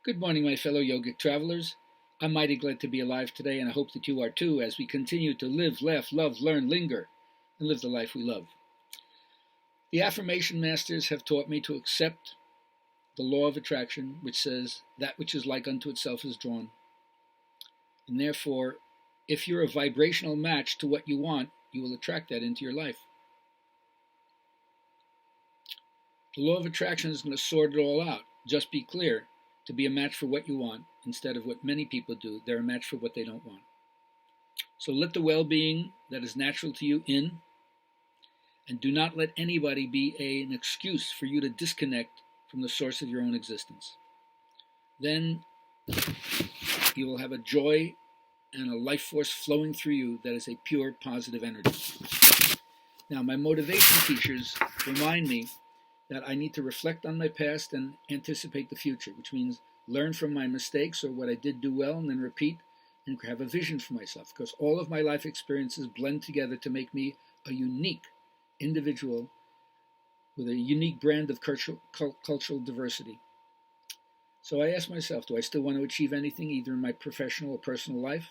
Good morning, my fellow yogic travelers. I'm mighty glad to be alive today, and I hope that you are too as we continue to live, laugh, love, learn, linger, and live the life we love. The affirmation masters have taught me to accept the law of attraction, which says that which is like unto itself is drawn. And therefore, if you're a vibrational match to what you want, you will attract that into your life. The law of attraction is going to sort it all out. Just be clear. To be a match for what you want, instead of what many people do, they're a match for what they don't want. So let the well-being that is natural to you in, and do not let anybody be an excuse for you to disconnect from the source of your own existence. Then you will have a joy and a life force flowing through you that is a pure positive energy. Now, my motivation teachers remind me that I need to reflect on my past and anticipate the future, which means learn from my mistakes or what I did do well and then repeat and have a vision for myself, because all of my life experiences blend together to make me a unique individual with a unique brand of cultural diversity. So I ask myself, do I still want to achieve anything, either in my professional or personal life?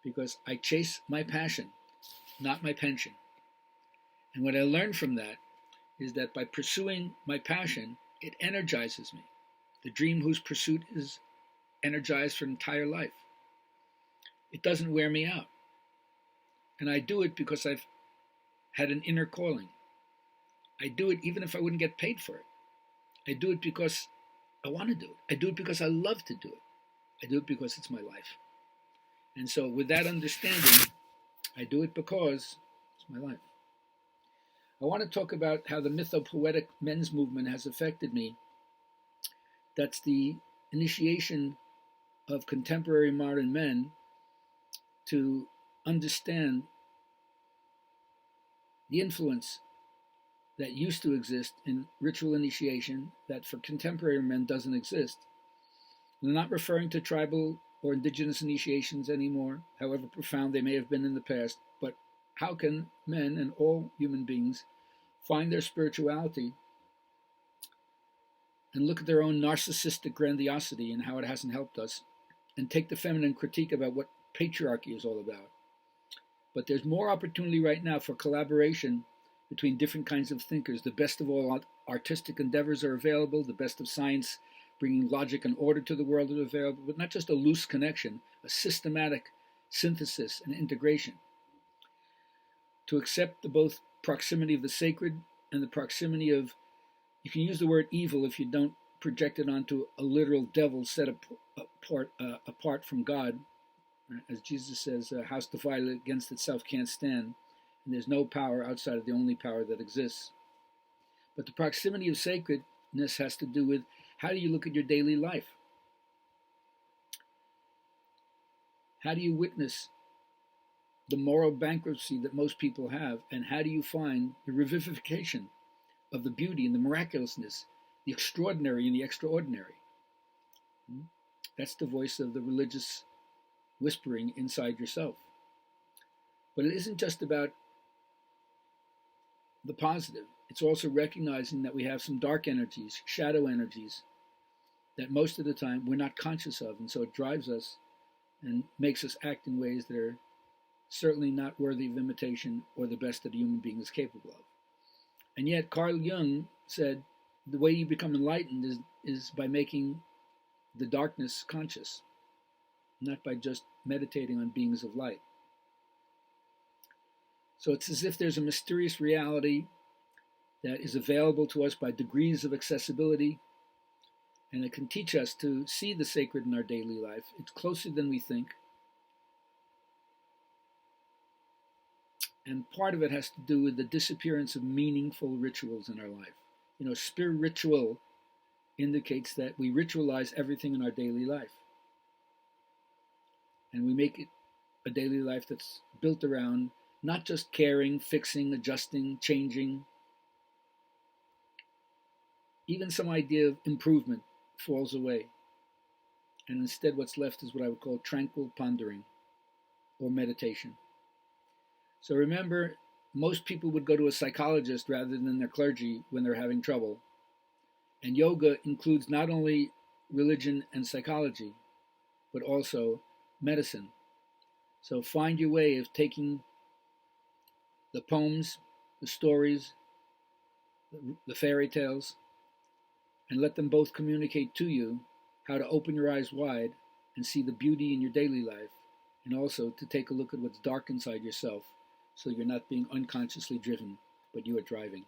Because I chase my passion, not my pension. And what I learned from that is that by pursuing my passion, it energizes me. The dream whose pursuit is energized for an entire life. It doesn't wear me out. And I do it because I've had an inner calling. I do it even if I wouldn't get paid for it. I do it because I want to do it. I do it because I love to do it. I do it because it's my life. And so with that understanding, I do it because it's my life. I want to talk about how the mythopoetic men's movement has affected me. That's the initiation of contemporary modern men to understand the influence that used to exist in ritual initiation that for contemporary men doesn't exist. I'm not referring to tribal or indigenous initiations anymore, however profound they may have been in the past, but how can men and all human beings find their spirituality and look at their own narcissistic grandiosity and how it hasn't helped us, and take the feminine critique about what patriarchy is all about. But there's more opportunity right now for collaboration between different kinds of thinkers. The best of all artistic endeavors are available, the best of science bringing logic and order to the world is available, but not just a loose connection, a systematic synthesis and integration. To accept the both proximity of the sacred and the proximity of, you can use the word evil if you don't project it onto a literal devil set apart from God. As Jesus says, a house divided against itself can't stand, and there's no power outside of the only power that exists. But the proximity of sacredness has to do with how do you look at your daily life? How do you witness the moral bankruptcy that most people have, and how do you find the revivification of the beauty and the miraculousness, the extraordinary and the extraordinary? That's the voice of the religious whispering inside yourself. But it isn't just about the positive. It's also recognizing that we have some dark energies, shadow energies, that most of the time we're not conscious of, and so it drives us and makes us act in ways that are certainly not worthy of imitation or the best that a human being is capable of. And yet Carl Jung said the way you become enlightened is by making the darkness conscious, not by just meditating on beings of light. So it's as if there's a mysterious reality that is available to us by degrees of accessibility, and it can teach us to see the sacred in our daily life. It's closer than we think. And part of it has to do with the disappearance of meaningful rituals in our life. Spiritual indicates that we ritualize everything in our daily life. And we make it a daily life that's built around not just caring, fixing, adjusting, changing. Even some idea of improvement falls away. And instead what's left is what I would call tranquil pondering or meditation. So remember, most people would go to a psychologist rather than their clergy when they're having trouble. And yoga includes not only religion and psychology, but also medicine. So find your way of taking the poems, the stories, the fairy tales, and let them both communicate to you how to open your eyes wide and see the beauty in your daily life, and also to take a look at what's dark inside yourself so you're not being unconsciously driven, but you are driving.